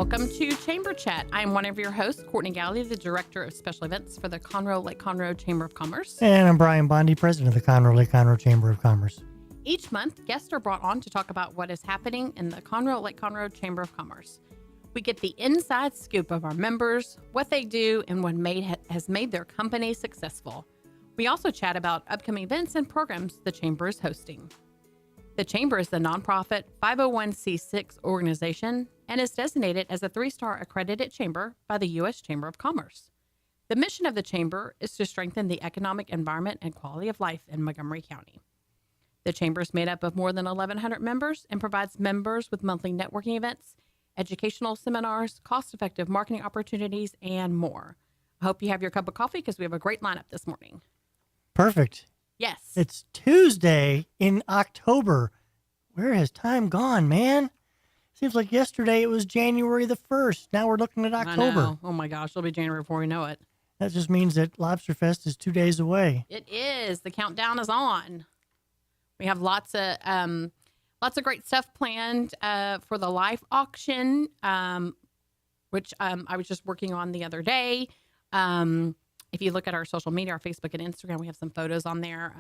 Welcome to Chamber Chat. I'm one of your hosts, Courtney Galley, the Director of Special Events for the Conroe Lake Conroe Chamber of Commerce. And I'm Brian Bondi, President of the Conroe Lake Conroe Chamber of Commerce. Each month, guests are brought on to talk about what is happening in the Conroe Lake Conroe Chamber of Commerce. We get the inside scoop of our members, what they do, and what has made their company successful. We also chat about upcoming events and programs the Chamber is hosting. The Chamber is the nonprofit 501c6 organization and is designated as a 3-star accredited chamber by the U.S. Chamber of Commerce. The mission of the Chamber is to strengthen the economic environment and quality of life in Montgomery County. The Chamber is made up of more than 1,100 members and provides members with monthly networking events, educational seminars, cost-effective marketing opportunities, and more. I hope you have your cup of coffee because we have a great lineup this morning. Perfect. Yes. It's Tuesday in October. Where has time gone, man? Seems like yesterday it was January the 1st. Now we're looking at October. I know. Oh my gosh, it'll be January before we know it. That just means that Lobster Fest is 2 days away. It is. The countdown is on. We have lots of great stuff planned for the live auction, which I was just working on the other day. If you look at our social media, our Facebook and Instagram, we have some photos on there.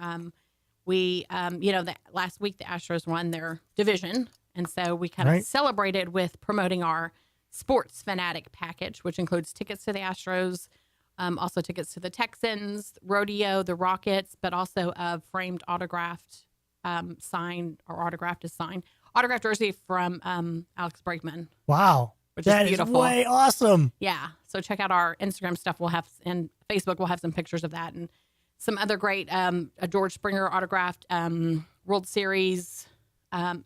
Last week the Astros won their division, and so we kind of celebrated with promoting our Sports Fanatic package, which includes tickets to the Astros, also tickets to the Texans, rodeo, the Rockets, but also a framed autographed autographed jersey from Alex Bregman. Wow. Which that is beautiful. Is way awesome. Yeah. So check out our Instagram stuff. And Facebook will have some pictures of that and some other great a George Springer autographed World Series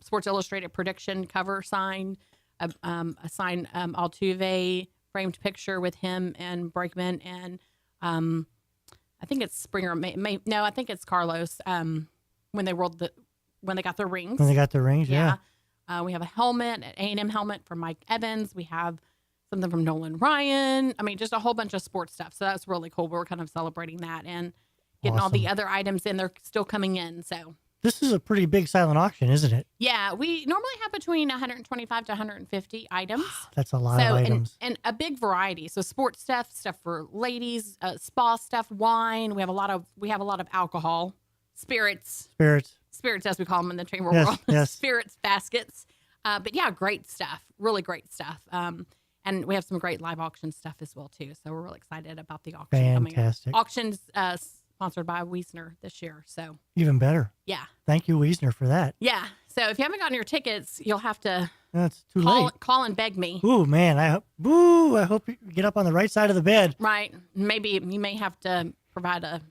Sports Illustrated prediction cover sign, a signed Altuve framed picture with him and Bregman, and I think it's Springer. I think it's Carlos. When they got their rings. When they got their rings, yeah. We have a helmet, an A&M helmet from Mike Evans. We have something from Nolan Ryan. I mean, just a whole bunch of sports stuff. So that's really cool. We're kind of celebrating that and getting all the other items in. They're still coming in. So this is a pretty big silent auction, isn't it? Yeah, we normally have between 125 to 150 items. That's a lot of items. And a big variety. So sports stuff for ladies, spa stuff, wine. We have a lot of alcohol, spirits, as we call them in the chamber world. Yes. Spirits baskets. But yeah, great stuff. Really great stuff. And we have some great live auction stuff as well too. So we're really excited about the auction Fantastic. coming up. Auctions sponsored by Wiesner this year. So even better. Yeah. Thank you, Wiesner, for that. Yeah. So if you haven't gotten your tickets, you'll have to That's too late. Call and beg me. Ooh, man. I hope you get up on the right side of the bed. Right. Maybe you may have to provide an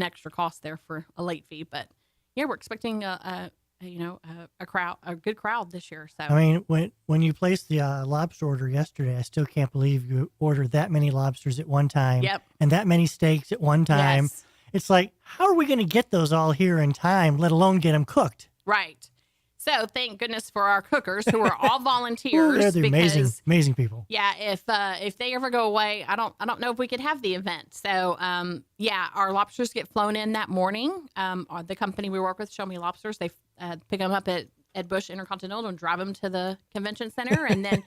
extra cost there for a late fee, but yeah, we're expecting a good crowd this year. So I mean, when you placed the lobster order yesterday, I still can't believe you ordered that many lobsters at one time. Yep. And that many steaks at one time. Yes. It's like, how are we going to get those all here in time, let alone get them cooked? Right. So thank goodness for our cookers who are all volunteers. Ooh, they're amazing people. Yeah, if they ever go away, I don't know if we could have the event. So our lobsters get flown in that morning. The company we work with, Show Me Lobsters, they pick them up at Ed Bush Intercontinental and drive them to the convention center, and then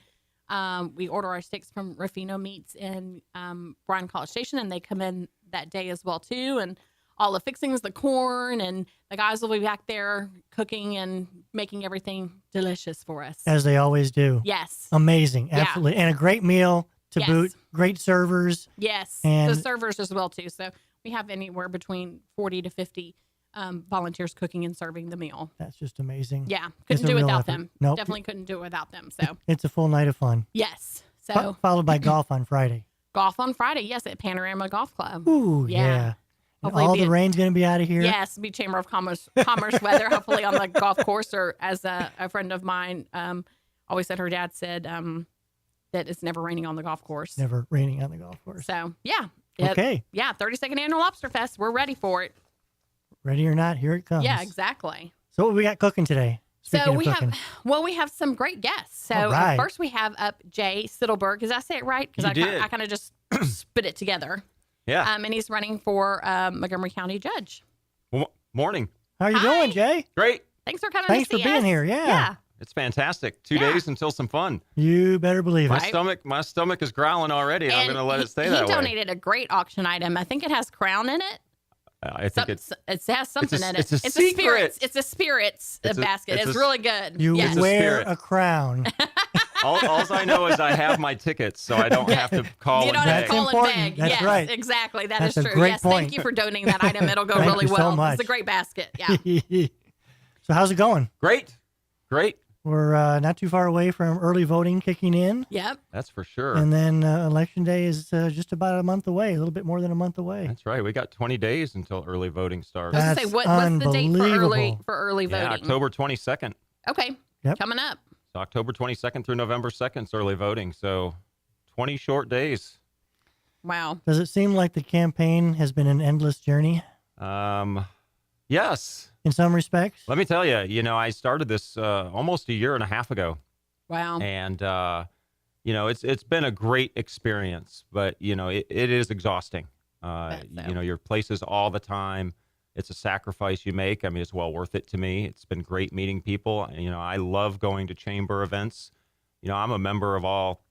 we order our steaks from Ruffino Meats in Bryan College Station, and they come in that day as well too, and all the fixings, the corn, and the guys will be back there cooking and making everything delicious for us. As they always do. Yes. Amazing. Absolutely. Yeah. And a great meal to boot. Great servers. Yes. And the servers as well, too. So we have anywhere between 40 to 50 volunteers cooking and serving the meal. That's just amazing. Yeah. Couldn't do it without them. Nope. Definitely couldn't do it without them. So it's a full night of fun. Yes. So followed by golf on Friday. Golf on Friday. Yes. At Panorama Golf Club. Ooh, yeah. All the rain's going to be out of here. Yes, be Chamber of Commerce weather, hopefully on the golf course. Or as a friend of mine always said, her dad said that it's never raining on the golf course. Never raining on the golf course. So, yeah. Okay. Yeah, 32nd Annual Lobster Fest. We're ready for it. Ready or not, here it comes. Yeah, exactly. So what we got cooking today? We have some great guests. So first we have up Jay Sittelberg. Did I say it right? Because I kind of just spit it together. Yeah. And he's running for Montgomery County Judge. Well, morning. How are you doing, Jay? Great. Thanks for coming. Thanks for being here. Yeah. It's fantastic. 2 Yeah. days until some fun. You better believe My it. stomach is growling already, and I'm going to let it stay that He way. donated a great auction item. I think it has Crown in it. I think It has something in it. it's a secret. It's a spirits basket. it's It's a- really good. You Yes. a wear spirit. a crown. all I know is I have my tickets, so I don't have to call You and don't have beg. to call and important. beg. That's Yes, right. exactly. That's is a true. great Yes, point. thank you for donating that item. It'll go Thank really you so well. much. It's a great basket. Yeah. So how's it going? Great. We're not too far away from early voting kicking in. Yep. That's for sure. And then Election Day is just about a month away, a little bit more than a month away. That's right. We got 20 days until early voting starts. I was That's gonna say, what's the date unbelievable. for early voting? Yeah, October 22nd. Okay. Yep. Coming up. So October 22nd through November 2nd is early voting. So 20 short days. Wow. Does it seem like the campaign has been an endless journey Yes. in some respects? Let me tell you, I started this almost a year and a half ago. Wow. And, it's been a great experience, but, it is exhausting. Bet so. Your places all the time. It's a sacrifice you make. I mean, it's well worth it to me. It's been great meeting people. I love going to chamber events. I'm a member of all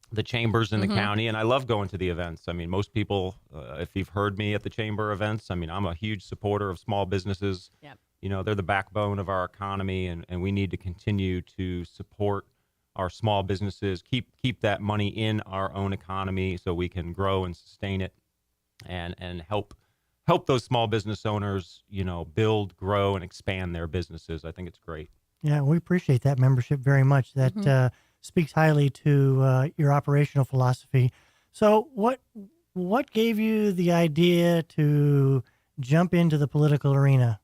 the chambers in the county, and I love going to the events. I mean, most people, if you've heard me at the chamber events, I mean, I'm a huge supporter of small businesses. Yep. They're the backbone of our economy, and we need to continue to support our small businesses, keep that money in our own economy so we can grow and sustain it and help those small business owners, build, grow, and expand their businesses. I think it's great. Yeah, we appreciate that membership very much. That speaks highly to your operational philosophy. So what gave you the idea to jump into the political arena?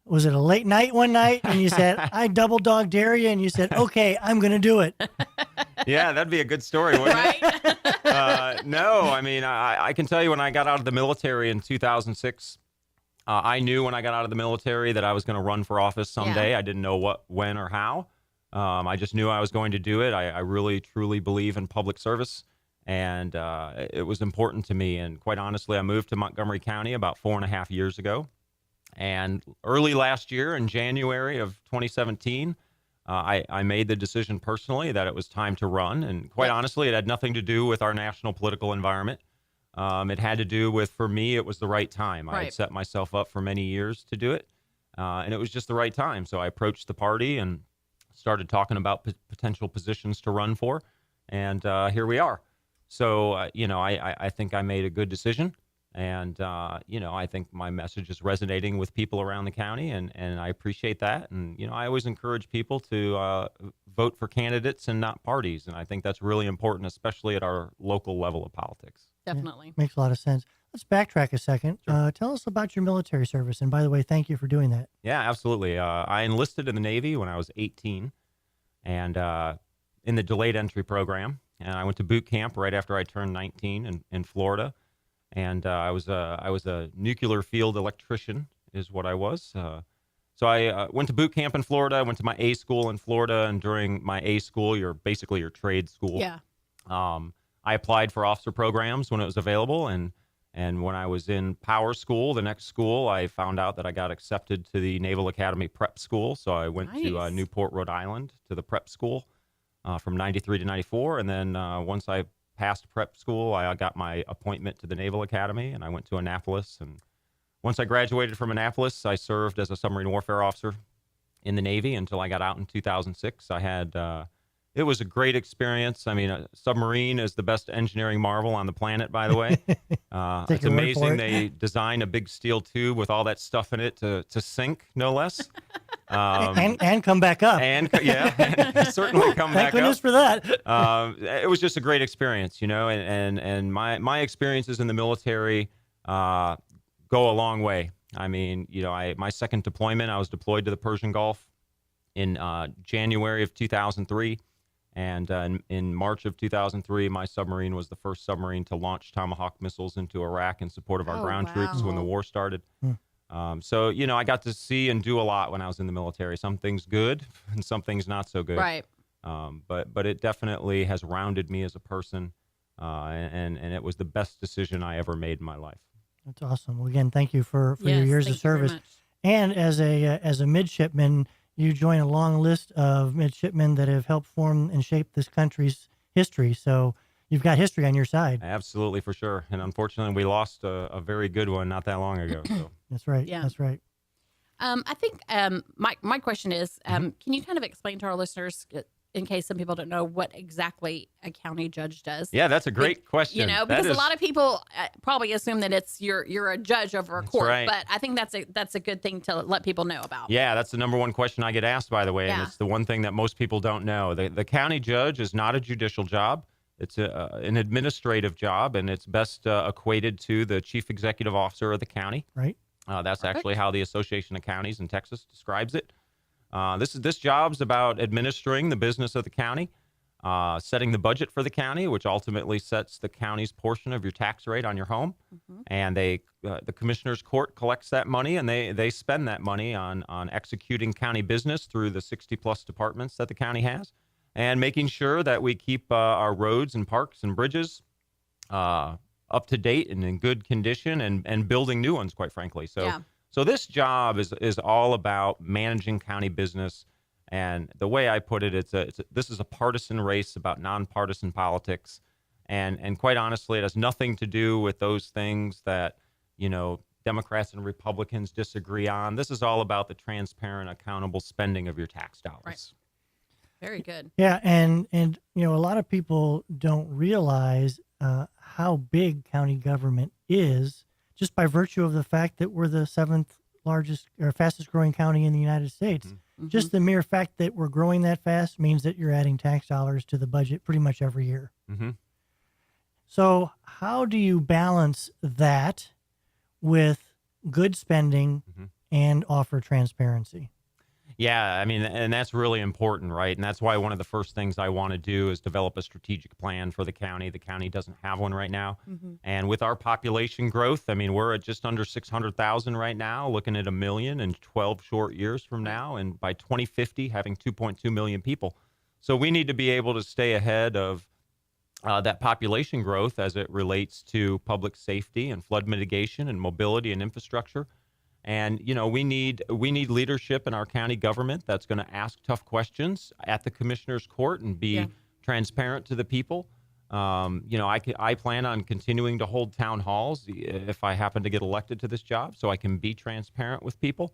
Was it a late night one night and you said, I double dog dare you, and you said, okay, I'm going to do it? Yeah, that'd be a good story, wouldn't it? Right? No, I mean, I can tell you when I got out of the military in 2006, I knew when I got out of the military that I was going to run for office someday. Yeah. I didn't know what, when, or how. I just knew I was going to do it. I really, truly believe in public service, and it was important to me. And quite honestly, I moved to Montgomery County about 4.5 years ago. And early last year, in January of 2017, I made the decision personally that it was time to run. And quite honestly, it had nothing to do with our national political environment. It had to do with, for me, it was the right time. I had set myself up for many years to do it, and it was just the right time. So I approached the party and started talking about potential positions to run for, and here we are. So, I think I made a good decision. And, I think my message is resonating with people around the county, and I appreciate that. And, I always encourage people to vote for candidates and not parties. And I think that's really important, especially at our local level of politics. Definitely. Yeah, makes a lot of sense. Let's backtrack a second. Sure. Tell us about your military service. And by the way, thank you for doing that. Yeah, absolutely. I enlisted in the Navy when I was 18 and in the delayed entry program. And I went to boot camp right after I turned 19 in Florida. And I was a nuclear field electrician is what I was. So I went to boot camp in Florida. I went to my A school in Florida. And during my A school, basically your trade school. Yeah. I applied for officer programs when it was available. And when I was in power school, the next school, I found out that I got accepted to the Naval Academy Prep School. So I went to Nice. Newport, Rhode Island, to the prep school from 93 to 94. And then once I passed prep school, I got my appointment to the Naval Academy, and I went to Annapolis. And once I graduated from Annapolis, I served as a submarine warfare officer in the Navy until I got out in 2006. I had it was a great experience. I mean, a submarine is the best engineering marvel on the planet, by the way. It's your word for amazing it. they designed a big steel tube with all that stuff in it to sink, no less. And come back up. And certainly come Thank back goodness up. for that. It was just a great experience, and my experiences in the military go a long way. I mean, my second deployment, I was deployed to the Persian Gulf in January of 2003. And in March of 2003, my submarine was the first submarine to launch Tomahawk missiles into Iraq in support of our ground troops when the war started. So, I got to see and do a lot when I was in the military. Some things good and some things not so good. Right. But it definitely has rounded me as a person, and it was the best decision I ever made in my life. That's awesome. Well, again, thank you for your Yes, years thank of you very service. much. And as a midshipman, you join a long list of midshipmen that have helped form and shape this country's history. So you've got history on your side. Absolutely, for sure. And unfortunately, we lost a very good one not that long ago. So That's right. Yeah. That's right. I think my question is, can you kind of explain to our listeners, in case some people don't know, what exactly a county judge does? yeah, that's a great question. You know, That because a is- lot of people probably assume that it's you're a judge over a court, right. but I think that's a good thing to let people know about. Yeah, that's the number one question I get asked, by the way, and Yeah. it's the one thing that most people don't know. The county judge is not a judicial job. It's an administrative job, and it's best equated to the chief executive officer of the county. Right. That's Perfect. actually how the Association of Counties in Texas describes it. This job's about administering the business of the county, setting the budget for the county, which ultimately sets the county's portion of your tax rate on your home. And the commissioner's court collects that money, and they spend that money on executing county business through the 60 plus departments that the county has, and making sure that we keep our roads and parks and bridges up to date and in good condition, and building new ones, quite frankly. So, Yeah. so this job is all about managing county business. And the way I put it, this is a partisan race about nonpartisan politics. And quite honestly, it has nothing to do with those things that, Democrats and Republicans disagree on. This is all about the transparent, accountable spending of your tax dollars. Right. Very good. Yeah, and a lot of people don't realize how big county government is, just by virtue of the fact that we're the seventh largest or fastest growing county in the United States. Mm-hmm. Just the mere fact that we're growing that fast means that you're adding tax dollars to the budget pretty much every year. Mm-hmm. So how do you balance that with good spending and offer transparency? Yeah, I mean, and that's really important, right? And that's why one of the first things I want to do is develop a strategic plan for the county. The county doesn't have one right now. And with our population growth, I mean, we're at just under 600,000 right now, looking at 1 million in 12 short years from now. And by 2050, having 2.2 million people. So we need to be able to stay ahead of that population growth as it relates to public safety and flood mitigation and mobility and infrastructure. And, we need leadership in our county government that's going to ask tough questions at the commissioner's court and be transparent to the people. I plan on continuing to hold town halls if I happen to get elected to this job, so I can be transparent with people.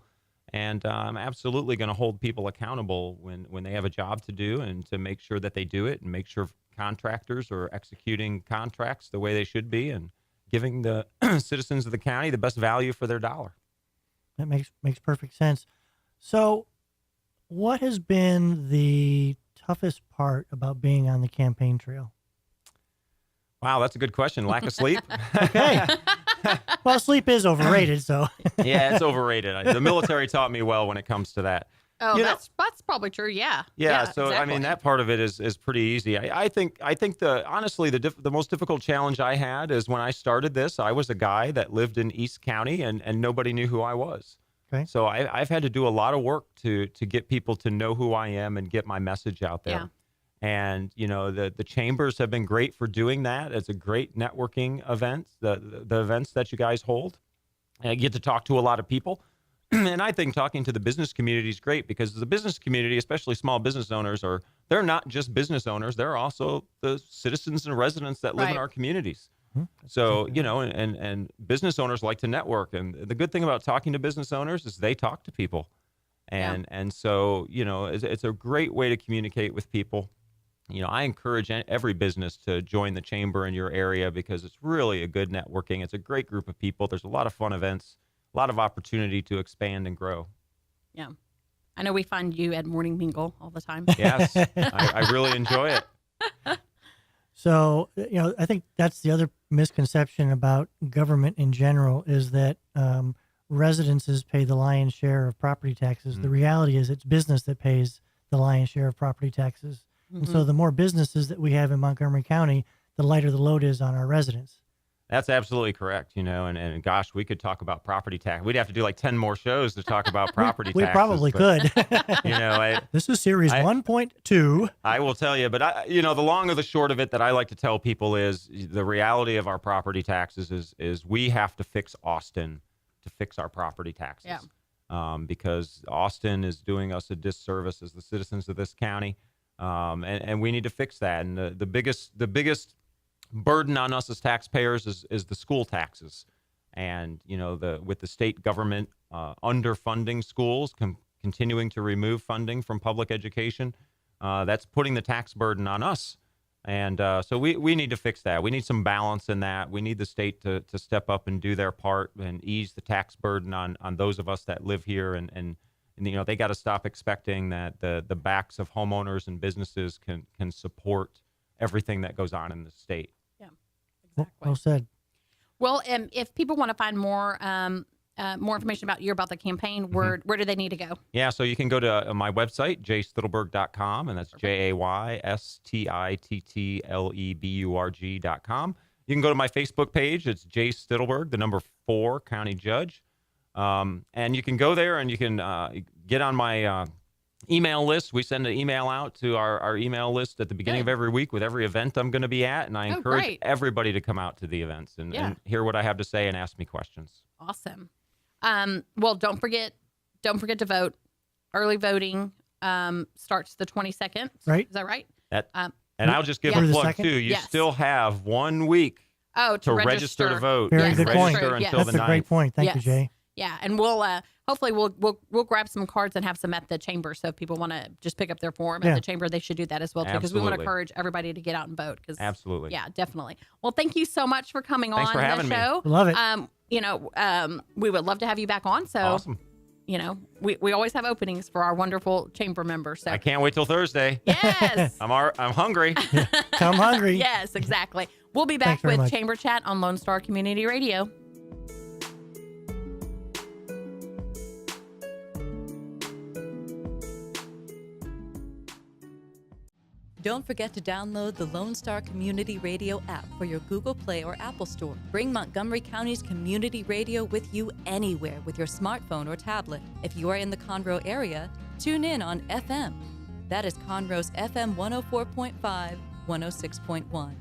And I'm absolutely going to hold people accountable when they have a job to do, and to make sure that they do it, and make sure contractors are executing contracts the way they should be, and giving the citizens of the county the best value for their dollar. That makes perfect sense. So what has been the toughest part about being on the campaign trail? Wow, that's a good question. Lack of sleep? Okay. Well, sleep is overrated, so. Yeah, it's overrated. The military taught me well when it comes to that. Oh, that's probably true. Yeah. Yeah. So exactly. I mean, that part of it is pretty easy. I think honestly the most difficult challenge I had is when I started this. I was a guy that lived in East County, and nobody knew who I was. Okay. So I've had to do a lot of work to get people to know who I am and get my message out there. Yeah. And the chambers have been great for doing that. It's a great networking event. The events that you guys hold, and I get to talk to a lot of people. And I think talking to the business community is great, because the business community, especially small business owners, they're not just business owners. They're also the citizens and residents that live in Right. our communities. So, and business owners like to network. And the good thing about talking to business owners is they talk to people. And so, it's a great way to communicate with people. I encourage every business to join the chamber in your area, because it's really a good networking. It's a great group of people. There's a lot of fun events, a lot of opportunity to expand and grow. Yeah. I know we find you at Morning Mingle all the time. Yes, I really enjoy it. So, I think that's the other misconception about government in general, is that residences pay the lion's share of property taxes. The reality is it's business that pays the lion's share of property taxes. And so the more businesses that we have in Montgomery County, the lighter the load is on our residents. That's absolutely correct. And gosh, we could talk about property tax. We'd have to do like 10 more shows to talk about property We taxes. probably but, could. This is series 1.2. I will tell you, but the long or the short of it that I like to tell people is the reality of our property taxes is we have to fix Austin to fix our property taxes. Yeah. because Austin is doing us a disservice as the citizens of this county, and we need to fix that. And the biggest burden on us as taxpayers is the school taxes, and with the state government underfunding schools, continuing to remove funding from public education, that's putting the tax burden on us. And so we need to fix that. We need some balance in that. We need the state to step up and do their part and ease the tax burden on those of us that live here. And they got to stop expecting that the backs of homeowners and businesses can support everything that goes on in the state. Yeah, exactly. Well said. Well, if people want to find more information about the campaign, where do they need to go? Yeah, so you can go to my website, jaystittleburg.com, and that's JAYSTITTLEBURG.com. You can go to my Facebook page. It's Jay Stittleburg, the number 4 county judge. And you can go there and you can get on my email list. We send an email out to our email list at the beginning of every week with every event I'm going to be at. And I encourage everybody to come out to the events and hear what I have to say and ask me questions. Awesome. Well, don't forget to vote. Early voting starts the 22nd. Right. Is that right? And I'll just give a plug too. You still have 1 week to register to vote. Very good point. Until That's a great point. Thank you, Jay. Yeah, and we'll hopefully we'll grab some cards and have some at the chamber. So if people want to just pick up their form at the chamber, they should do that as well too, because we want to encourage everybody to get out and vote. Absolutely. Yeah, definitely. Well, thank you so much for coming on for having the show. me. Love it. We would love to have you back on. So awesome. We always have openings for our wonderful chamber members. So I can't wait till Thursday. Yes. I'm hungry. Come hungry. Yes, exactly. We'll be back with Chamber Chat on Lone Star Community Radio. Don't forget to download the Lone Star Community Radio app for your Google Play or Apple Store. Bring Montgomery County's community radio with you anywhere with your smartphone or tablet. If you are in the Conroe area, tune in on FM. That is Conroe's FM 104.5, 106.1.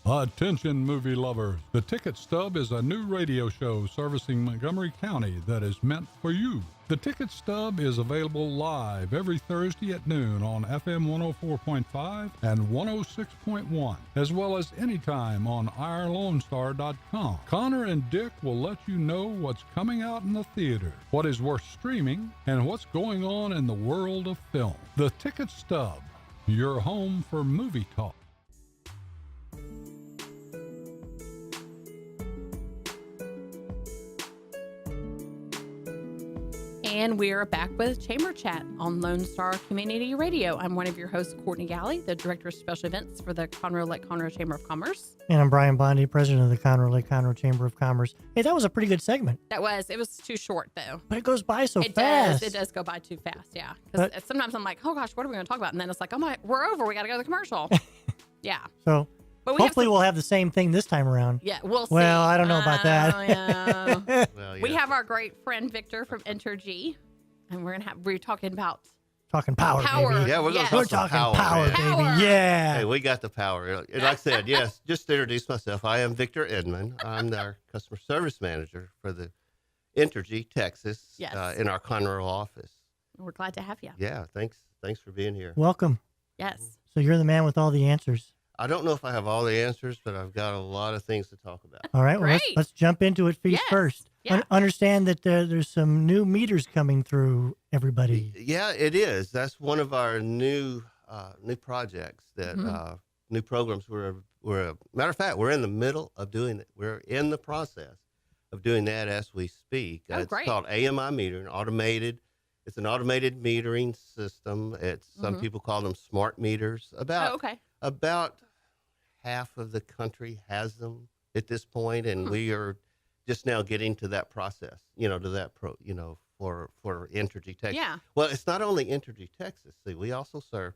Attention movie lovers. The Ticket Stub is a new radio show servicing Montgomery County that is meant for you. The Ticket Stub is available live every Thursday at noon on FM 104.5 and 106.1, as well as anytime on ourlonestar.com. Connor and Dick will let you know what's coming out in the theater, what is worth streaming, and what's going on in the world of film. The Ticket Stub, your home for movie talk. And we're back with Chamber Chat on Lone Star Community Radio. I'm one of your hosts, Courtney Galley, the Director of Special Events for the Conroe Lake Conroe Chamber of Commerce. And I'm Brian Bondi, President of the Conroe Lake Conroe Chamber of Commerce. Hey, that was a pretty good segment. It was too short, though. But it goes by so fast. It does go by too fast, yeah. Because sometimes I'm like, oh gosh, what are we going to talk about? And then it's like, we're over. We got to go to the commercial. Yeah. So hopefully we'll have the same thing this time around. Yeah, we'll see. Well, I don't know about that. Yeah. We have our great friend Victor from Entergy, and we're talking about power, baby. Yeah, we're talking power, baby. Yeah. Hey, we got the power. And like I said, yes, just to introduce myself, I am Victor Edmond. I'm our customer service manager for the Entergy, Texas, in our Conroe office. We're glad to have you. Yeah, thanks for being here. Welcome. Yes. So you're the man with all the answers. I don't know if I have all the answers, but I've got a lot of things to talk about. All right, well, let's jump into it first. Yeah. Understand that there's some new meters coming through, everybody. Yeah, it is. That's one of our new projects, that new programs. We're matter of fact, we're in the middle of doing it. We're in the process of doing that as we speak. It's called AMI metering, automated. It's an automated metering system. It's some people call them smart meters. About half of the country has them at this point, and we are just now getting to that process, to that for Entergy, Texas. Yeah. Well, it's not only Entergy, Texas. See, we also serve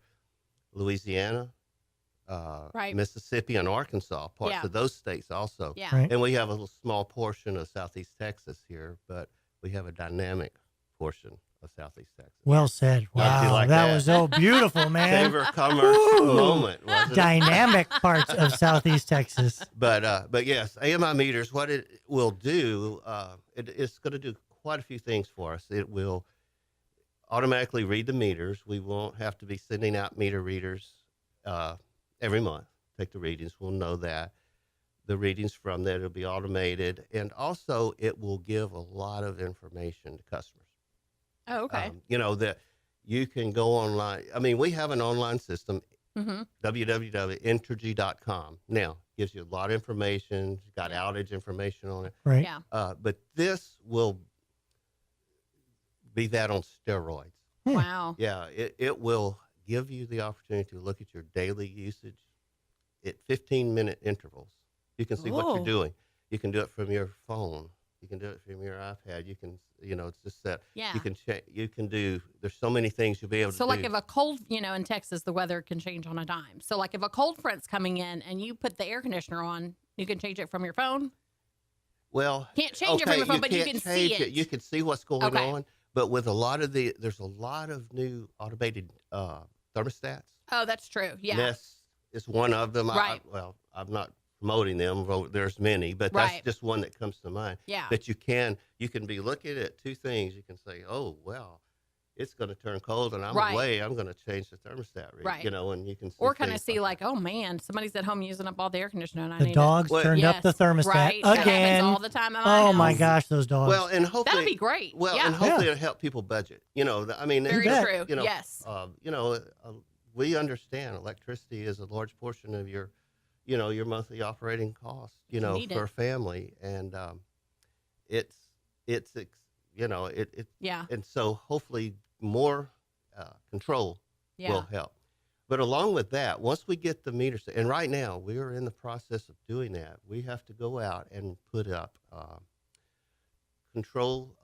Louisiana, Mississippi, and Arkansas, parts of those states also. Yeah. Right. And we have a little small portion of Southeast Texas here, but we have a dynamic portion of Southeast Texas. Well said. How'd you Wow, like that that? was so beautiful, man. Chamber of Commerce moment, wasn't it? Dynamic parts of Southeast Texas. But yes, AMI meters, what it will do, it's going to do quite a few things for us. It will automatically read the meters. We won't have to be sending out meter readers every month. Take the readings. We'll know that. The readings from that will be automated. And also, it will give a lot of information to customers. Oh, okay. That you can go online. I mean, we have an online system, www.entergy.com. Now, gives you a lot of information. It's got outage information on it. Right. Yeah. But this will be that on steroids. Wow. Yeah, it will give you the opportunity to look at your daily usage at 15-minute intervals. You can see what Oh. you're doing. You can do it from your phone. You can do it from your iPad. You can, it's just that. Yeah. You can check. You can do. There's so many things you'll be able to do. So, like, if a cold, in Texas, the weather can change on a dime. So, like, if a cold front's coming in and you put the air conditioner on, you can change it from your phone. Well, Can't change it from your phone, but you can't can see change it. You can see what's going Okay. on. But with there's a lot of new automated thermostats. Oh, that's true. Yeah. Nest is one of them. Right. I'm not promoting them. Well, there's many, but Right. that's just one that comes to mind. Yeah. That you can be looking at two things. You can say, oh, well, it's going to turn cold and I'm Right. away. I'm going to change the thermostat read, Right. and you can see Or kind of things see like, oh man, somebody's at home using up all the air conditioner, and I The need dogs Well, turned up the Yes, thermostat right. That again. happens all the time at my Oh my house. gosh, those dogs. Well, and hopefully That'd be great. Well, yeah. and hopefully Yeah. it'll help people budget. I mean, Very bet. true. you know, Yes. We understand electricity is a large portion of your monthly operating costs, need for it. a family, and Yeah. and so hopefully more control Yeah. will help. But along with that, once we get the meters, and right now we are in the process of doing that, we have to go out and put up control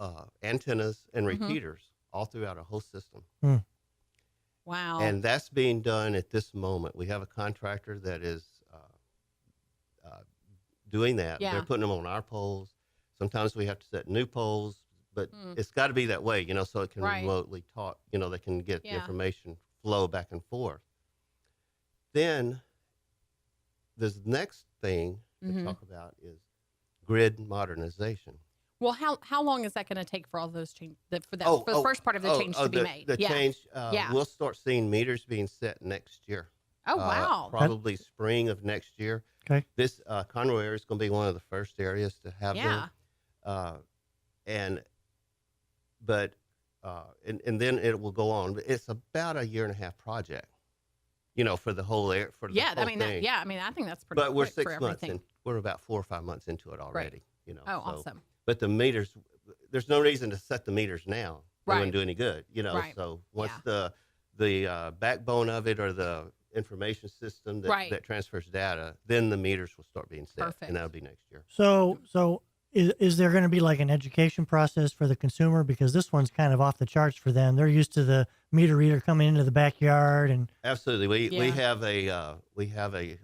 antennas and Mm-hmm. repeaters all throughout our whole system. Wow. And that's being done at this moment. We have a contractor that is doing that. Yeah. They're putting them on our poles. Sometimes we have to set new poles, but it's got to be that way, so it can Right. remotely talk, they can get the Yeah. information flow back and forth. Then the next thing Mm-hmm. to talk about is grid modernization. Well, how long is that going to take for all those change for the first part of the change to be made? The yeah. change, Yeah. we'll start seeing meters being set next year. Oh wow. Probably spring of next year. Okay. This Conroe area is going to be one of the first areas to have Yeah. them. And then it will go on. It's about a 1.5-year project, for the whole area. For the Yeah. whole I mean, thing. I mean, I think that's pretty. But we're quick for 6 months everything. in. We're about 4 or 5 months into it already. Oh, so- awesome. But the meters, there's no reason to set the meters now. It Right. wouldn't do any good, Right. So once the backbone of it or the information system Right. that transfers data, then the meters will start being set, Perfect. and that'll be next year. So is there going to be like an education process for the consumer? Because this one's kind of off the charts for them. They're used to the meter reader coming into the backyard and Absolutely, we Yeah. have a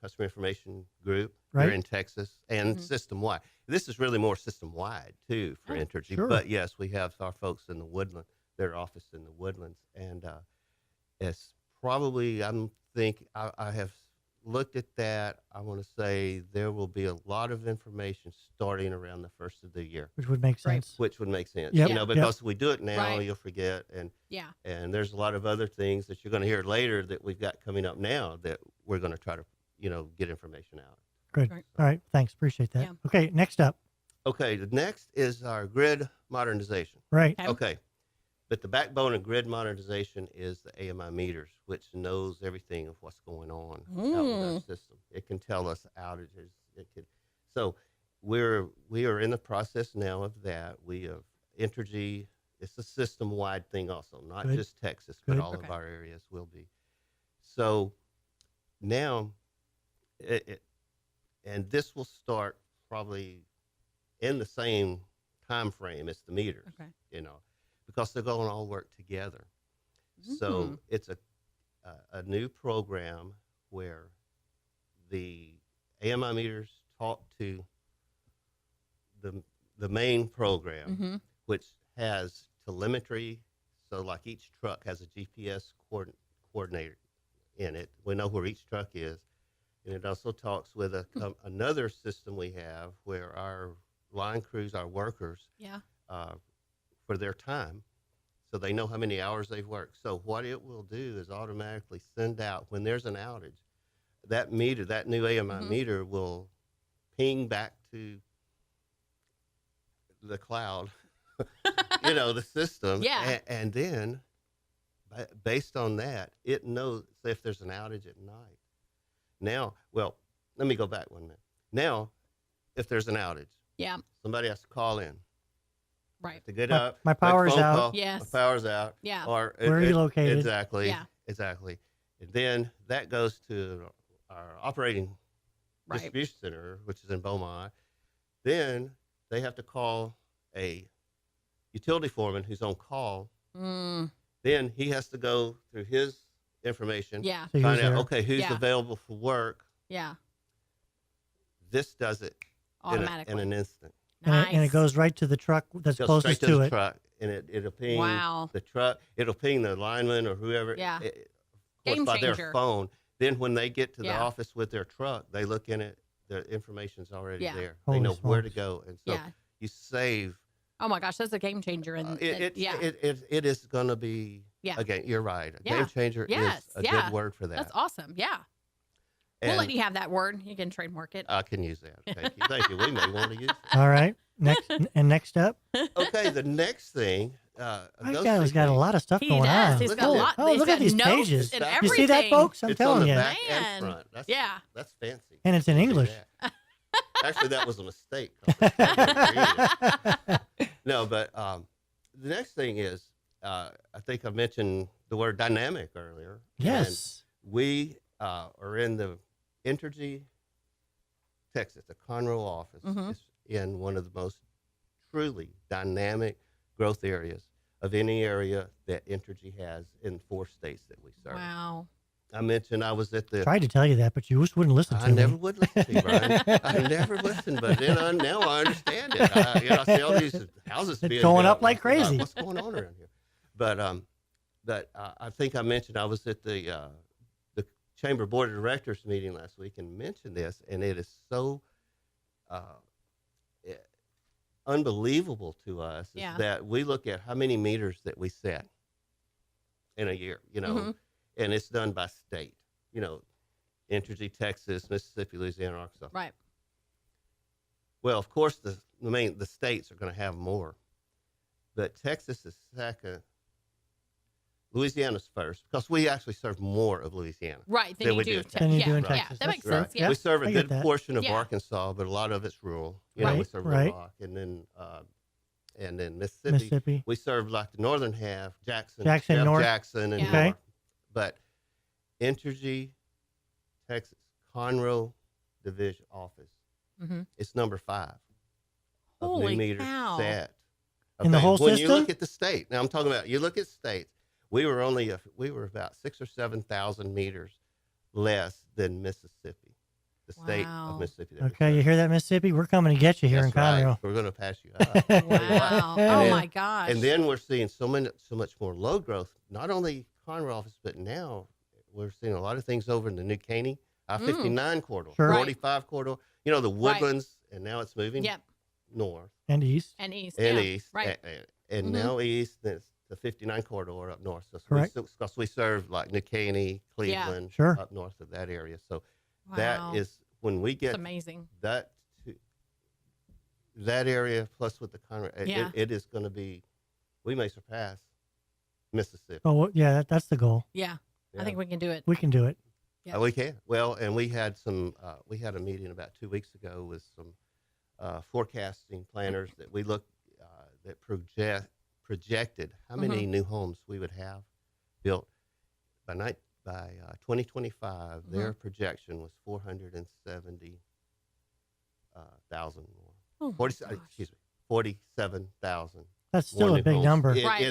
customer information group Right. here in Texas and Mm-hmm. system wide. This is really more system wide too for Oh, Entergy. sure. But yes, we have our folks in the Woodland, their office in the Woodlands, and it's probably I have looked at that. I want to say there will be a lot of information starting around the first of the year, which would make Right. sense. which would make sense. Yep. Because we do it now, Right. you'll forget, and Yeah. there's a lot of other things that you're going to hear later that we've got coming up now that we're going to try to, get information out. Good. Right. All right. Thanks. Appreciate that. Yeah. Okay. Next up. Okay, the next is our grid modernization. Right. Okay. Okay, but the backbone of grid modernization is the AMI meters, which knows everything of what's going on out with our system. It can tell us outages. So we are in the process now of that. We have Entergy. It's a system-wide thing also, not Good. just Texas, but Good. all Okay. of our areas will be. So now, and this will start probably in the same time frame as the meters, Okay. because they're going to all work together. So Mhm. it's a new program where the AMI meters talk to the main program, Mhm. which has telemetry. So like each truck has a GPS coordinator in it. We know where each truck is. And it also talks with another system we have where our line crews, our workers, Yeah. for their time, so they know how many hours they've worked. So what it will do is automatically send out when there's an outage. That meter, that new AMI meter, will ping back to the cloud, the system. Yeah. And then, based on that, it knows if there's an outage at night. Now, well, let me go back 1 minute. Now, if there's an outage, Yeah. somebody has to call in. Right. To get My- up. my make a power's phone out. call, Yes. My power's out. Yeah. Or Where are you located? Exactly. Yeah. Exactly. And then that goes to our operating Right. distribution center, which is in Beaumont. Then they have to call a utility foreman who's on call. Mm, Then he has to go through his information. yeah. So Find who's out, there? okay, who's Yeah. available for work. Yeah. This does it Automatically. in an instant. And it goes right to the truck that's Goes closest straight to to the it. truck, and it'll ping Wow. the truck. It'll ping the lineman or whoever. Yeah. Of course, Game by changer. their phone. Then when they get to the Yeah. office with their truck, they look in it. The information's already Yeah. there. Holy They know where to smokes. go, and so Yeah. you save. Oh my gosh, that's a game changer. And yeah. It is going to be. Yeah. Again, you're right. A Yeah. game changer Yes. is a Yeah. good word for that. That's awesome. Yeah. We'll And let you have that word. You can trademark it. I can use that. Thank you. Thank you. We may want to use it. All right. Next up, Okay. The next thing. my those guy's got a things- lot of stuff He going does. on. He's Look got a at lot. Oh, He's look got at these notes pages. and You You see that, everything. folks? I'm It's on telling the you. back Man. and front. That's, Yeah. That's fancy. And it's in Look at English. that. Actually, that was a mistake. No, but the next thing is, I think I mentioned the word dynamic earlier. Yes. And we are in the Entergy, Texas, the Conroe office. Mhm. Is in one of the most truly dynamic growth areas of any area that Entergy has in 4 states that we serve. Wow. I mentioned I was at the. Tried to tell you that, but you just wouldn't listen to I me. never would listen to you, Brian. I never listened, but then now I understand it. I see all these houses It's being going built. up like crazy. What's going on around here? But I think I mentioned I was at the Chamber Board of Directors meeting last week and mentioned this, and it is so unbelievable to us is Yeah. that we look at how many meters that we set in a year, Mhm. and it's done by state, Entergy, Texas, Mississippi, Louisiana, Arkansas. Right. Well, of course, the states are going to have more, but Texas is second. Louisiana's first because we actually serve more of Louisiana. Right. Than Then you we do. do in Te- Than you yeah. do in Yeah. Texas. That makes That's sense. Yeah. We serve a I get good that. portion of Yeah. Arkansas, but a lot of it's rural. We Right, serve right. Little Rock, and then Mississippi. We serve like the northern half, Jackson, North. Jackson, and Yeah. Okay. north. But Entergy, Texas, Conroe Division Office, Mhm. it's number 5 of Holy new meters cow. set. In the whole when you system? look at the state, now I'm talking about you look at states. We were about 6,000 or 7,000 meters less than Mississippi, the state Wow. of Mississippi. that we Okay, you serve. hear that, Mississippi? We're coming to get you here That's in Conroe. right. We're going to pass you up. Wow. And Oh then- my gosh. And then we're seeing so much more load growth. Not only Conroe office, but now we're seeing a lot of things over in the New Caney, I-59 corridor, Sure. Right. 45 corridor. The Woodlands, and now it's moving Yep. north And east. And east. and yeah. east, Right. and Mhm. now east. It's the 59 corridor up north. So Correct. because we serve like New Caney, Cleveland, Sure. up north of that area. So Wow. that is when we It's get amazing. that area plus with the Conroe, Yeah. it is going to be. We may surpass Mississippi. Oh, well, yeah, that's the goal. Yeah. Yeah. I think we can do it. We can do it. Yeah. We can. Well, and we had we had a meeting about 2 weeks ago with some forecasting planners that we looked that projected how many new homes we would have built by 2025. Their projection was 470,000 more. Oh my 47,000. That's still more a new big homes number. Right.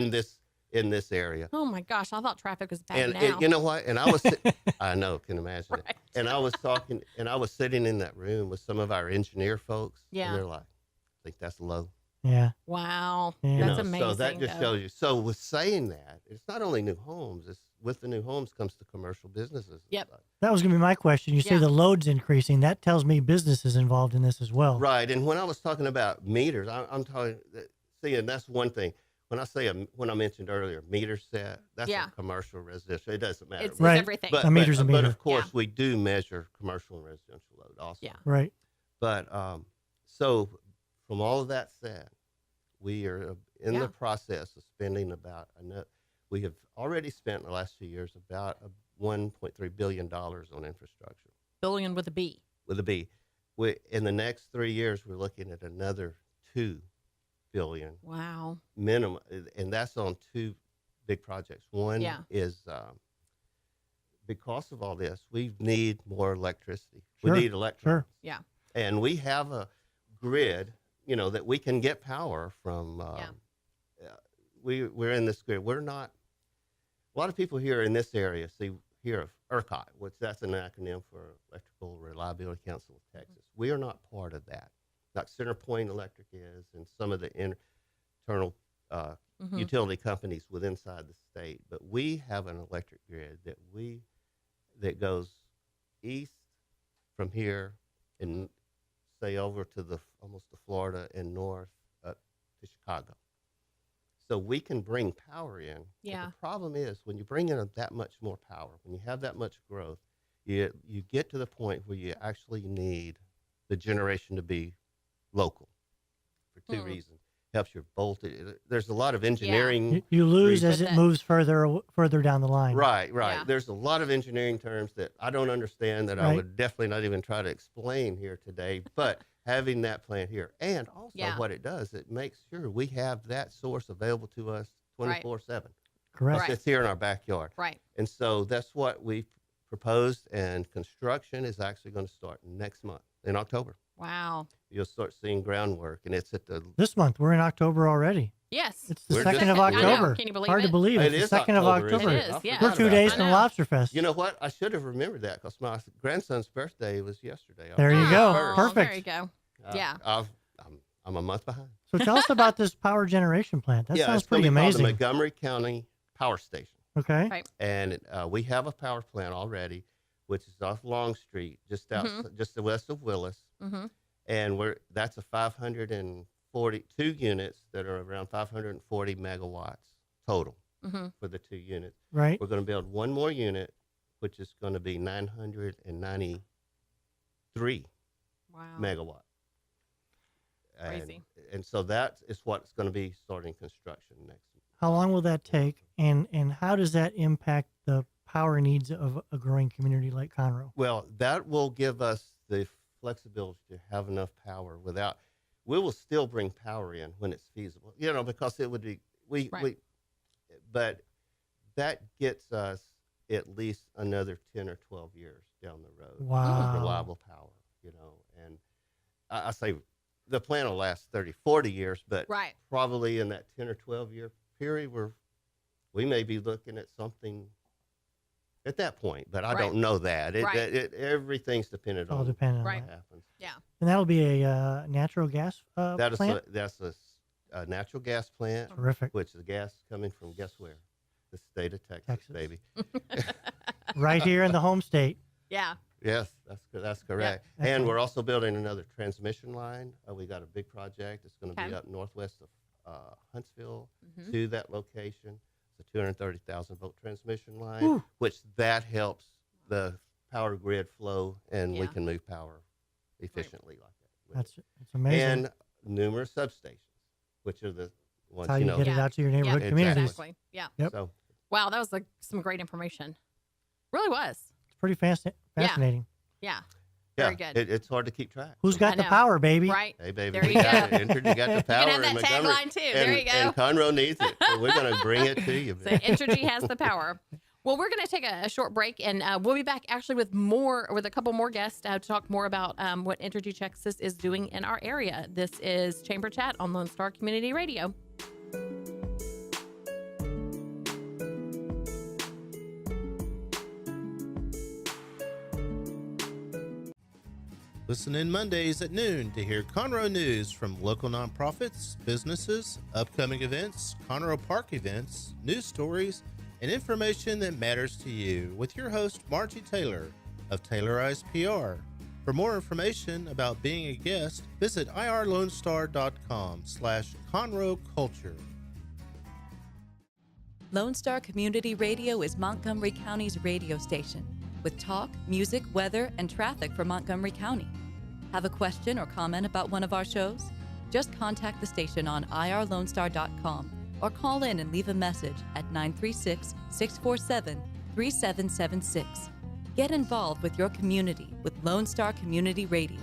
in this area. Oh my gosh. I thought traffic was bad And now. you know what? And I was, I know, can imagine Right. it. And I was sitting in that room with some of our engineer folks. Yeah. And they're like, I think that's low. Yeah. Wow. Yeah. That's amazing. So that just though. shows you. So with saying that, it's not only new homes. It's with the new homes comes the commercial businesses. and Yep. such. That was going to be my question. You say Yeah. the load's increasing. That tells me business is involved in this as well. Right. And when I was talking about meters, I'm talking. See, and that's one thing. When I say when I mentioned earlier, meter set, that's Yeah. a commercial residential. It doesn't matter. It's Right. everything. But, A meter's a but meter. of course, Yeah. we do measure commercial and residential load also. Yeah. Right. But so from all of that said, we are in Yeah. the process of spending we have already spent in the last 2 years about $1.3 billion on infrastructure Billion with a B. with a B. In the next 3 years, we're looking at another $2 billion Wow. minimum, and that's on two big projects. One Yeah. is because of all this, we need more electricity. Sure, We need electrons. sure. Yeah. And we have a grid, that we can get power from. We're in this grid. We're not. A lot of people here in this area hear of ERCOT, which that's an acronym for Electrical Reliability Council of Texas. We are not part of that. Like CenterPoint Electric is, and some of the internal Mhm. utility companies within inside the state. But we have an electric grid that goes east from here and say over to almost to Florida and north up to Chicago. So we can bring power in. But Yeah. the problem is when you bring in that much more power, when you have that much growth, you get to the point where you actually need the generation to be local for two reasons. Helps your voltage. There's a lot of engineering. You lose as But it that- moves further down the line. Right. Yeah. There's a lot of engineering terms that I don't understand that I Right. would definitely not even try to explain here today. But having that plant here, and also Yeah. what it does, it makes sure we have that source available to us 24/7. Correct. Right. It's here in our backyard. Right. And so that's what we proposed, and construction is actually going to start next month in October. Wow. You'll start seeing groundwork, and it's at the. This month, we're in October already. Yes. It's the We're 2nd just- of I know. October. Can you believe Hard to it? believe. It It's the is 2nd of October, isn't October. It is, I yeah. forgot We're 2 about days that. from I know. Lobster Fest. You know what? I should have remembered that because my grandson's birthday was yesterday. There you go. Oh, Perfect. There you go. Uh, Yeah. I'm a month behind. So tell us about this power generation plant. That sounds it's gonna pretty be called amazing. the Montgomery County Power Station. Okay. Right. And we have a power plant already, which is off Long Street, just west of Willis. Mm-hmm. And that's a 542 units that are around 540 megawatts total Mm-hmm. for the 2 units. Right. We're going to build one more unit, which is going to be 993 Wow. megawatt. Crazy. And so that is what's going to be starting construction next. How long will that take? And how does that impact the power needs of a growing community like Conroe? Well, that will give us the flexibility to have enough power without. We will still bring power in when it's feasible, because it would be but that gets us at least another 10 or 12 years down the road. Wow. Of reliable power, and I say the plant will last 30, 40 years, but Right. probably in that 10 or 12 year period we may be looking at something at that point, but I Right. don't know that. Right. Everything's dependent All on dependent on Right. what that. happens. Yeah. And that'll be a natural gas That's plant? a natural gas plant, Terrific. which the gas is coming from, guess where? The state of Texas. Baby. Right here in the home state. Yeah. Yes, that's correct. And Excellent. we're also building another transmission line. We got a big project. It's going to Okay. be up northwest of Huntsville Mhm. to that location. It's a 230,000 volt transmission line, Whew. which that helps the power grid flow, and we Yeah. can move power efficiently like that. with That's it. amazing. And numerous substations, which are the ones That's how you get it Yeah. out to your neighborhood Yeah. communities. Exactly. Yeah. Yep. So Wow. That was some great information. Really was. It's pretty fascinating. Yeah. yeah, Very good. it's hard to keep track. Who's got I the know. power, baby? Right. Hey, baby, There we you got go. it. Entergy got the You power can have in that Montgomery. tagline too. And, There you go. And Conroe needs it. So we're going to bring it to you. So man. Entergy has the power. Well, we're going to take a short break, and we'll be back actually with a couple more guests to talk more about what Entergy Texas is doing in our area. This is Chamber Chat on Lone Star Community Radio. With Listen in Mondays at noon to hear Conroe news from local nonprofits, businesses, upcoming events, Conroe Park events, news stories, and information that matters to you with your host, Margie Taylor of Taylorized PR. For more information about being a guest, visit irlonestar.com/Conroe Culture. Lone Star Community Radio is Montgomery County's radio station with talk, music, weather, and traffic for Montgomery County. Have a question or comment about one of our shows? Just contact the station on irlonestar.com or call in and leave a message at 936-647-3776. Get involved with your community with Lone Star Community Radio.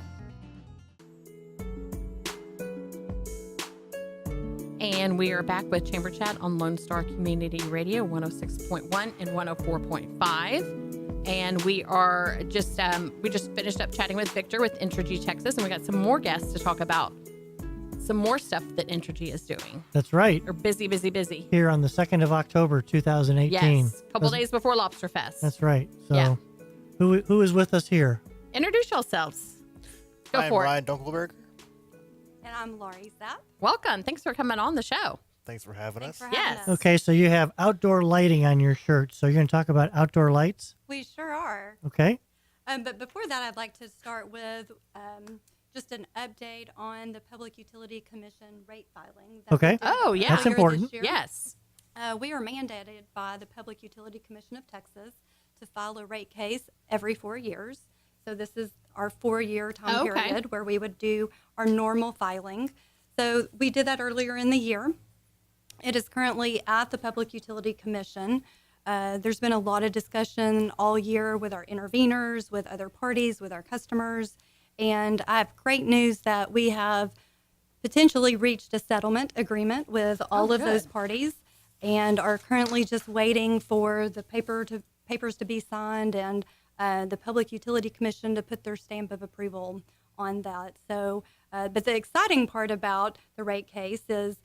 And we are back with Chamber Chat on Lone Star Community Radio 106.1 and 104.5. And we are just finished up chatting with Victor with Entergy Texas, and we got some more guests to talk about some more stuff that Entergy is doing. That's right. They're busy. Here on the 2nd of October, 2018. Yes, a couple days before Lobster Fest. That's right. So Yeah. who is with us here? Introduce yourselves. Go I'm for Ryan it. Dunkelberger. And I'm Laurie Zapp. Welcome. Thanks for coming on the show. Thanks for having Thanks us. for having Yes. us. Okay, so you have outdoor lighting on your shirt. So you're going to talk about outdoor lights? We sure are. Okay. But before that, I'd like to start with just an update on the Public Utility Commission rate filing. that we Okay. did Oh, yeah. That's earlier important. this year. Yes. We are mandated by the Public Utility Commission of Texas to file a rate case every 4 years. So this is our 4-year time Okay. period where we would do our normal filing. So we did that earlier in the year. It is currently at the Public Utility Commission. There's been a lot of discussion all year with our interveners, with other parties, with our customers. And I have great news that we have potentially reached a settlement agreement with all of those parties and are currently just waiting for the papers to be signed and the Public Utility Commission to put their stamp of approval on that. So, but the exciting part about the rate case is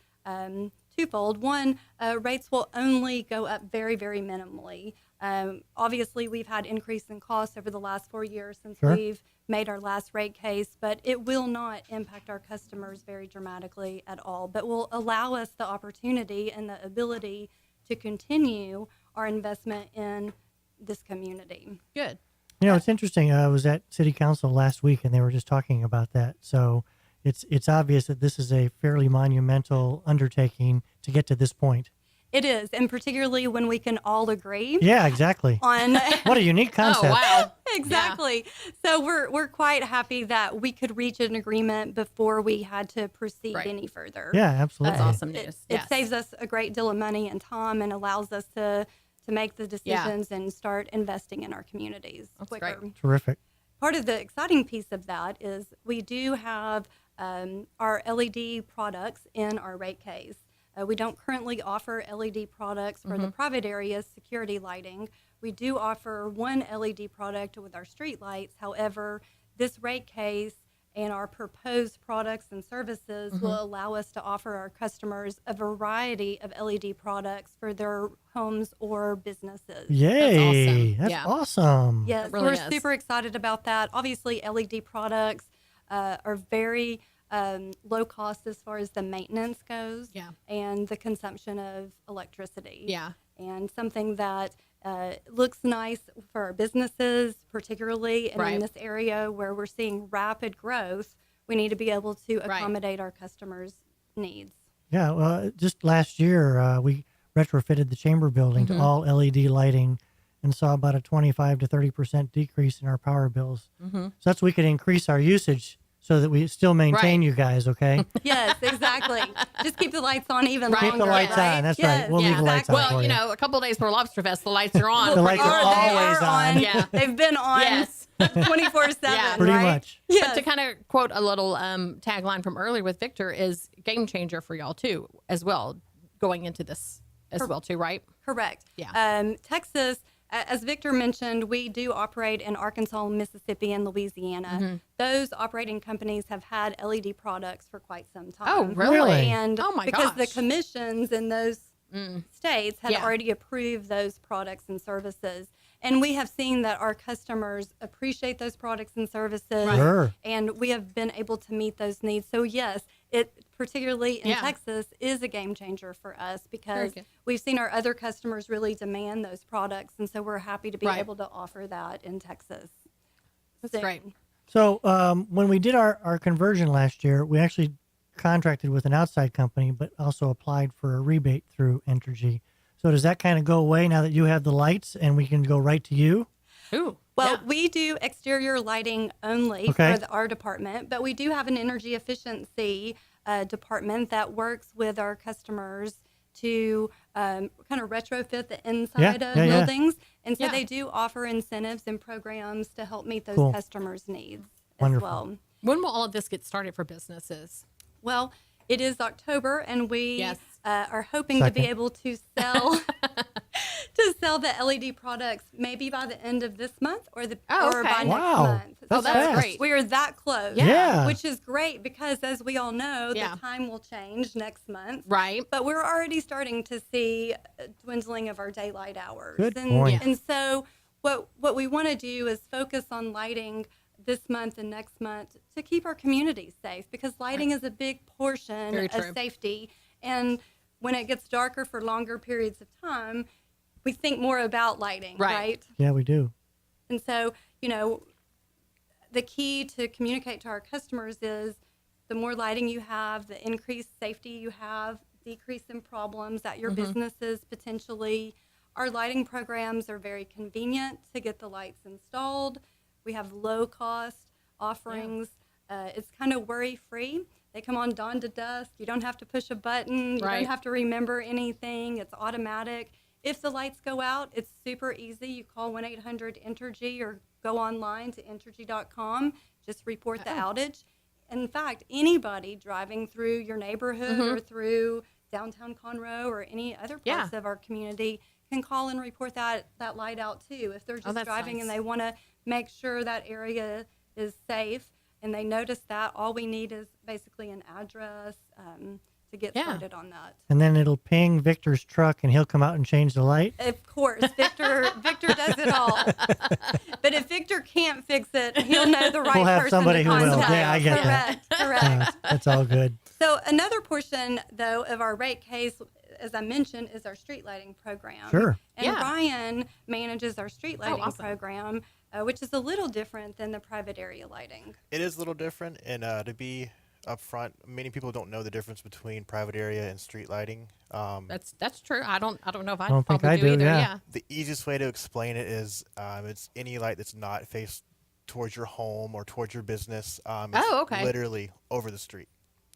twofold. One, rates will only go up very, very minimally. Obviously, we've had increase in costs over the last 4 years since Sure. we've made our last rate case, but it will not impact our customers very dramatically at all, but will allow us the opportunity and the ability to continue our investment in this community. Good. You know, it's interesting. I was at City Council last week, and they were just talking about that. So it's obvious that this is a fairly monumental undertaking to get to this point. It is, and particularly when we can all agree Yeah, exactly. on What a unique concept. Oh, wow. exactly. So we're quite happy that we could reach an agreement before we had to proceed Right. any further. Yeah, absolutely. That's awesome It, news. it Yes. saves us a great deal of money and time and allows us to make the decisions and start investing in our communities That's quicker. great. Terrific. Part of the exciting piece of that is we do have our LED products in our rate case. We don't currently offer LED products for the private areas, security lighting. We do offer one LED product with our street lights. However, this rate case and our proposed products and services will allow us to offer our customers a variety of LED products for their homes or businesses. Yay. awesome. That's Yeah. awesome. Yes, really we're is. super excited about that. Obviously, LED products are very low cost as far as the maintenance goes Yeah. and the consumption of electricity. Yeah. And something that looks nice for our businesses, particularly and Right. in this area where we're seeing rapid growth, we need to be able to Right. accommodate our customers' needs. Yeah, well, just last year, we retrofitted the chamber building to all LED lighting and saw about a 25 to 30% decrease in our power bills. So that's we could increase our usage so that we still maintain Right. you guys, okay? Yes, exactly. Just keep the lights on even Right. longer. Keep the lights right? on. That's Yes, right. We'll leave the lights on exactly. Well, for you you. know, a couple days before Lobster Fest, the lights are on. The lights are They always on. Yeah. They've been on Yes. 24/7. Yeah. Pretty right? much. Yes. But to kind of quote a little tagline from earlier with Victor is game changer for y'all too, as well, going into this as well too, right? Correct. Yeah. Texas, as Victor mentioned, we do operate in Arkansas, Mississippi, and Louisiana. Those operating companies have had LED products for quite some time. Oh, really? Really? And Oh, my because the gosh. commissions in those states had Yeah. already approved those products and services. And we have seen that our customers appreciate those products and services, Sure. and we have been able to meet those needs. So yes, it particularly in Yeah. Texas is a game changer for us because good. we've seen our other customers really demand those products, and so we're happy to be Right. able to offer that in Texas. That's soon. great. So when we did our conversion last year, we actually contracted with an outside company, but also applied for a rebate through Entergy. So does that kind of go away now that you have the lights and we can go right to you? Ooh. Well, yeah. we do exterior lighting only Okay. for our department, but we do have an energy efficiency department that works with our customers to kind of retrofit the inside of yeah. buildings. And so Yeah. they do offer incentives and programs to help meet those Cool. customers' needs Wonderful. as well. When will all of this get started for businesses? Well, it is October, and we Yes. are hoping to be Second. able to sell the LED products maybe by the end of this month or Oh, or okay. by next Wow. month. That's that's fast. great. We are that close. Yeah. Which is great because, as we all know, Yeah. the time will change next month. Right. But we're already starting to see a dwindling of our daylight hours. Good and, point. And so what we want to do is focus on lighting this month and next month to keep our community safe, because lighting is a big portion Very of true. safety. And when it gets darker for longer periods of time, we think more about lighting, Right. right? Yeah, we do. And so, you know, the key to communicate to our customers is the more lighting you have, the increased safety you have, decrease in problems at your businesses potentially. Our lighting programs are very convenient to get the lights installed. We have low cost offerings. It's kind of worry free. They come on dawn to dusk. You don't have to push a button. You Right. don't have to remember anything. It's automatic. If the lights go out, it's super easy. You call 1-800-ENTERGY or go online to entergy.com. Just report the outage. In fact, anybody driving through your neighborhood or through downtown Conroe or any other Yeah. parts of our community can call and report that light out too. If they're just that's driving and nice. they want to make sure that area is safe and they notice that, all we need is basically an address to get Yeah. started on that. And then it'll ping Victor's truck and he'll come out and change the light. Of course, Victor does it all. But if Victor can't fix it, he'll know the right We'll have person somebody to who will. contact. Yeah, I get that. Correct. That's all good. So another portion, though, of our rate case, as I mentioned, is our street lighting program. Sure. And Yeah. Ryan manages our street lighting awesome. program, which is a little different than the private area lighting. It is a little different, and to be upfront, many people don't know the difference between private area and street lighting. That's true. I don't know if I don't think probably I do do, either. yeah. Yeah. The easiest way to explain it is it's any light that's not faced towards your home or towards your business. It's Oh, okay. literally over the street.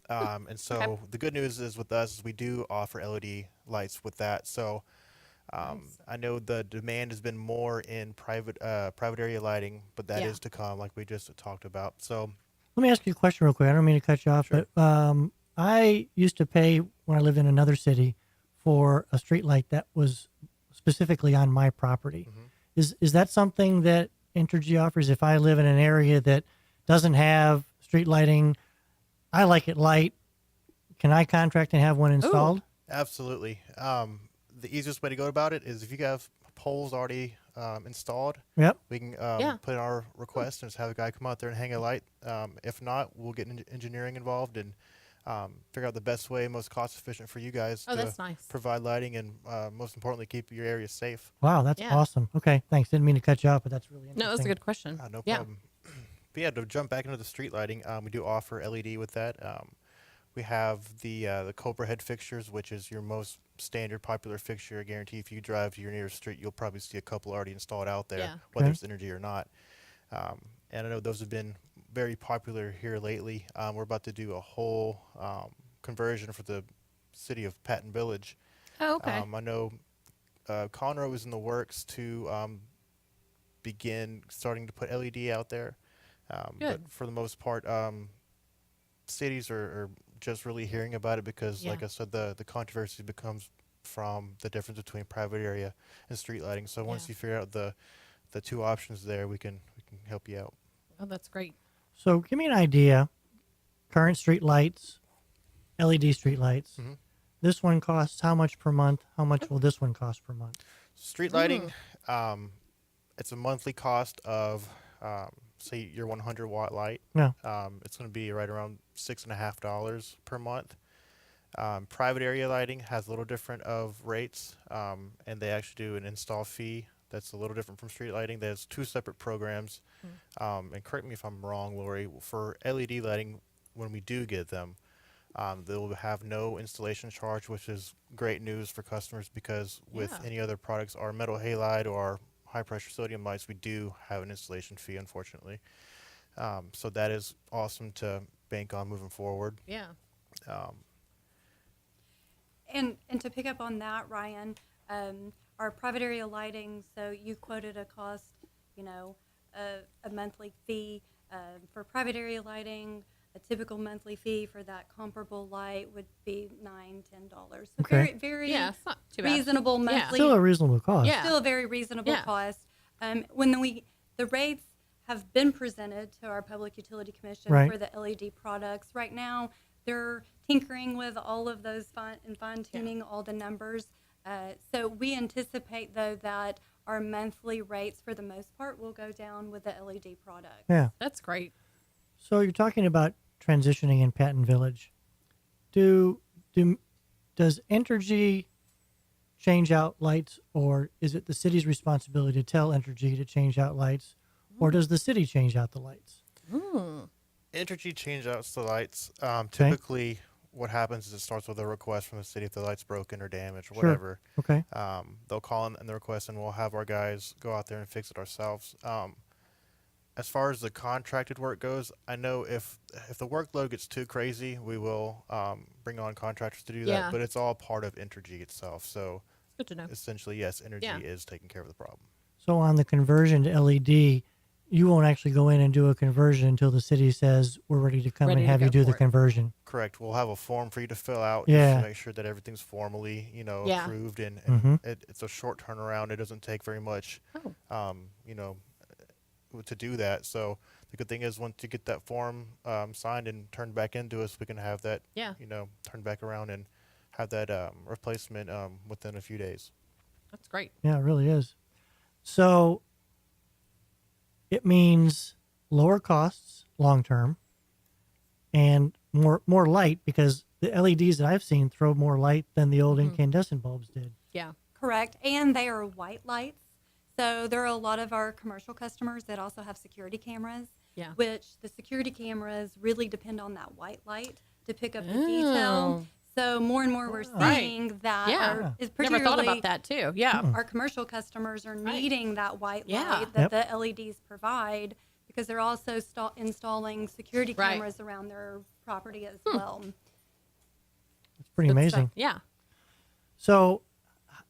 And so the good news is with us is we do offer LED lights with that. So I know the demand has been more in private area lighting, but that is Yeah. to come, like we just talked about. So Let me ask you a question real quick. I don't mean to cut you off, Sure. but I used to pay when I lived in another city for a street light that was specifically on my property. Is that something that Entergy offers? If I live in an area that doesn't have street lighting, I like it light. Can I contract and have one installed? absolutely. The easiest way to go about it is if you have poles already installed, Yep. we can Yeah. put in our request and just have a guy come out there and hang a light. If not, we'll get engineering involved and figure out the best way, most cost efficient for you guys Oh, to that's nice. provide lighting and most importantly, keep your area safe. Wow, that's Yeah. awesome. Okay, thanks. Didn't mean to cut you off, but that's really interesting. No, that's a good question. No yeah. problem. But yeah, to jump back into the street lighting, we do offer LED with that. We have the Cobra head fixtures, which is your most standard popular fixture. I guarantee if you drive to your nearest street, you'll probably see a couple already installed out there, Yeah. whether Okay. it's energy or not. And I know those have been very popular here lately. We're about to do a whole conversion for the city of Patton Village. Oh, okay. I know Conroe is in the works to begin starting to put LED out there. Good. But for the most part, cities are just really hearing about it because, like Yeah. I said, the controversy becomes from the difference between private area and street lighting. So once Yeah. you figure out the two options there, we can help you out. Oh, that's great. So give me an idea. Current street lights, LED street lights. Mhm. This one costs how much per month? How much will this one cost per month? Street lighting, It's a monthly cost of, say, your 100 watt light. Yeah. It's going to be right around $6.50 per month. Private area lighting has a little different of rates, and they actually do an install fee that's a little different from street lighting. There's 2 separate programs. And correct me if I'm wrong, Lori, for LED lighting, when we do get them, they will have no installation charge, which is great news for customers because with any other products, our metal halide or our high pressure sodium lights, we do have an installation fee, unfortunately. So that is awesome to bank on moving forward. Yeah. And to pick up on that, Ryan, our private area lighting, so you quoted a cost, a monthly fee for private area lighting. A typical monthly fee for that comparable light would be $9-10. So Okay. very Yeah, it's not too bad. reasonable Yeah. monthly. Still a reasonable cost. Yeah. Still a very reasonable Yeah. cost. When the rates have been presented to our Public Utility Commission Right. for the LED products, right now they're tinkering with all of those fine tuning all the numbers. So we anticipate though that our monthly rates for the most part will go down with the LED products. Yeah. That's great. So you're talking about transitioning in Patton Village. Does Entergy change out lights, or is it the city's responsibility to tell Entergy to change out lights, or does the city change out the lights? Entergy change outs the lights. Typically, what happens is it starts with a request from the city if the light's broken or damaged or Sure. whatever. Okay. They'll call in the request, and we'll have our guys go out there and fix it ourselves. As far as the contracted work goes, I know if the workload gets too crazy, we will bring on contractors to do that. Yeah. But it's all part of Entergy itself. So Good to know. essentially, yes, Entergy Yeah. is taking care of the problem. So on the conversion to LED, you won't actually go in and do a conversion until the city says we're ready to come Ready and to have you go do the for it. conversion. Correct. We'll have a form for you to fill out Yeah. just to make sure that everything's formally, Yeah. approved, and Mhm. it's a short turnaround. It doesn't take very much, Oh. to do that. So the good thing is once you get that form signed and turned back into us, we can have that, Yeah. turned back around and have that replacement within a few days. That's great. Yeah, it really is. So it means lower costs long term and more light, because the LEDs that I've seen throw more light than the old incandescent bulbs did. Yeah. Correct. And they are white lights. So there are a lot of our commercial customers that also have security cameras, Yeah. which the security cameras really depend on that white light to pick up the detail. So more and more we're Right. seeing that Yeah. is Never thought particularly about that too. Yeah. our commercial customers are needing that white Yeah. light that the LEDs provide, because they're also installing security Right. cameras around their property as well. It's pretty Good amazing. stuff. Yeah. So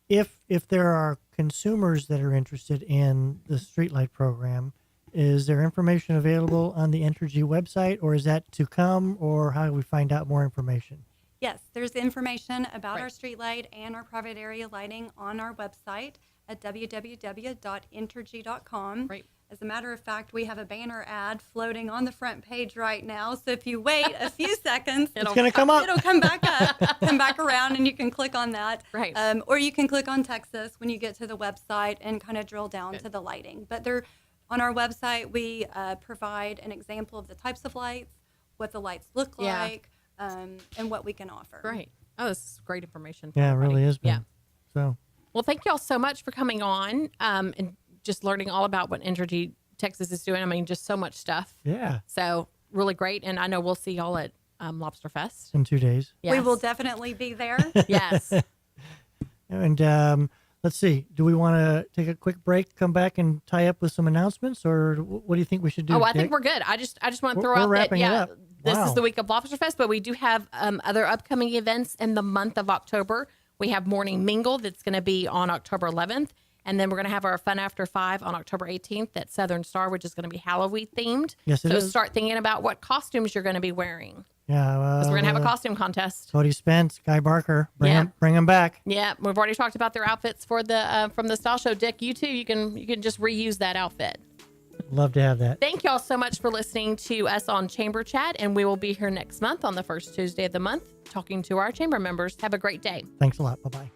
if there are consumers that are interested in the streetlight program, is there information available on the Entergy website, or is that to come, or how do we find out more information? Yes, there's information about Right. our street light and our private area lighting on our website at www.entergy.com. Right. As a matter of fact, we have a banner ad floating on the front page right now. So if you wait a few seconds, It's going to come up. it'll come back up, come back around, and you can click on that. Right. Or you can click on Texas when you get to the website and kind of drill down to the lighting. But on our website, we provide an example of the types of lights, what the lights look Yeah. like, and what we can offer. Great. Oh, this is great information. for Yeah, it everybody. really is. Yeah. So Well, thank y'all so much for coming on and just learning all about what Entergy Texas is doing. I mean, just so much stuff. yeah, So really great. And I know we'll see y'all at Lobster Fest. in 2 days. Yes. We will definitely be there. Yes. And let's see. Do we want to take a quick break, come back, and tie up with some announcements, or what do you think we should do? Oh, I think Dick? we're good. I just want to throw We're out that wrapping it up. this Wow. is the week of Lobster Fest, but we do have other upcoming events in the month of October. We have Morning Mingle that's going to be on October 11th, and then we're going to have our Fun After 5 on October 18th at Southern Star, which is going to be Halloween themed. Yes, it so is. start thinking about what costumes you're going to be wearing. Yeah, Because we're going to have a costume contest. Cody Spence, Guy Barker, Yeah. bring him back. Yeah, we've already talked about their outfits for the from the style show. Dick, you too. You can just reuse that outfit. Love to have that. Thank y'all so much for listening to us on Chamber Chat, and we will be here next month on the first Tuesday of the month talking to our chamber members. Have a great day. Thanks a lot. Bye bye.